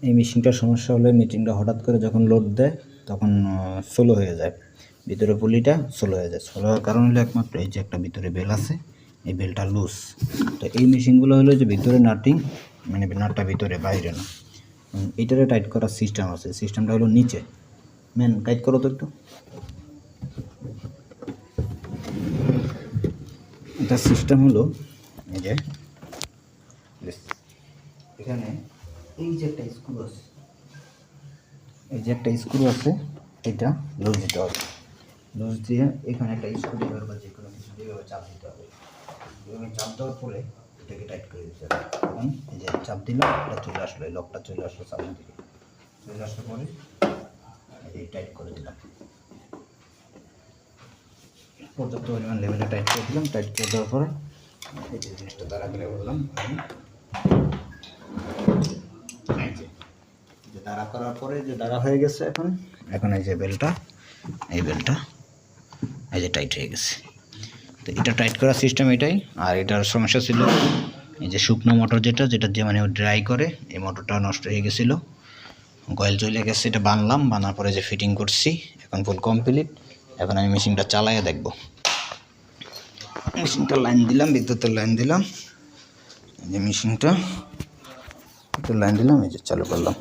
এই মেশিনটার সমস্যা হলে মেশিনটা হঠাৎ করে যখন লোড দেয় তখন স্লো হয়ে যায়, ভিতরে পুলিটা স্লো হয়ে যায়। স্লো হওয়ার কারণ হলো একমাত্র এই যে একটা ভিতরে বেল আছে, এই বেলটা লুজ। তো এই মেশিনগুলো হলো যে ভিতরে নাটিং, মানে নাটটা ভিতরে, বাইরে না। এইটারে টাইট করার সিস্টেম আছে, সিস্টেমটা হলো নিচে। ম্যান টাইট করো তো একটু। এটা সিস্টেম হলো এই যে এখানে এই যে একটা স্ক্রু আছে, এই যে একটা স্ক্রু আছে, এটা লুজ দিতে হবে। লুজ দিয়ে এখানে একটা স্ক্রু ড্রাইভার বা যে কোনো কিছু দিয়ে চাপ দিতে হবে। এভাবে চাপ দেওয়ার পরে এটাকে টাইট করে দিতে হবে। এখন এই যে চাপ দিলাম, এটা চলে আসলো, এই লকটা চলে আসলো সামনে দিকে। চলে আসার পরে এই টাইট করে দিলাম, পর্যাপ্ত পরিমাণ লেভেলে টাইট করে দিলাম। টাইট করে দেওয়ার পরে এই যে জিনিসটা দাঁড়া করে বললাম, যে দাঁড়া করার পরে যে দাঁড়া হয়ে গেছে। এখন এই যে বেলটা, এই বেলটা এই যে টাইট হয়ে গেছে। তো এটা টাইট করার সিস্টেম এটাই। আর এটার সমস্যা ছিল এই যে শুকনো মোটর, যেটা দিয়ে মানে ড্রাই করে, এই মোটরটা নষ্ট হয়ে গেছিলো, কয়েল চলে গেছে। এটা বানলাম, বানার পরে যে ফিটিং করছি, এখন ফুল কমপ্লিট। এখন আমি মেশিনটা চালাইয়া দেখব। মেশিনটা লাইন দিলাম, বিদ্যুতের লাইন দিলাম, এই যে মেশিনটা লাইন দিলাম, এই যে চালু করলাম।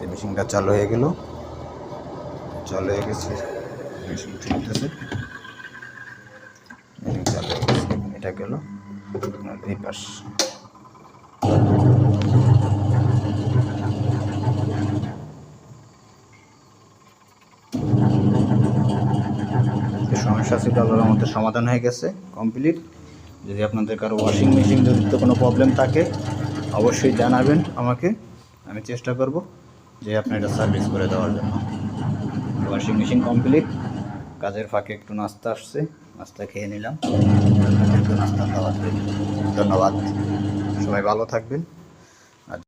এই মেশিনটা চালু হয়ে গেল, চালু হয়ে গেছে, মেশিন চলতেছে, মেশিন চালু হয়ে গেছে। এটা গেল এই পাশ। সমস্যা ছিল, আল্লাহর মধ্যে সমাধান হয়ে গেছে, কমপ্লিট। যদি আপনাদের কারো ওয়াশিং মেশিন জনিত কোনো প্রবলেম থাকে অবশ্যই জানাবেন আমাকে, আমি চেষ্টা করব যে আপনার এটা সার্ভিস করে দেওয়ার জন্য। Washing machine complete. কাজের ফাঁকে একটু নাস্তা আসছে, নাস্তা খেয়ে নিলাম। একটু নাস্তা খাওয়া। ধন্যবাদ, সবাই ভালো থাকবেন।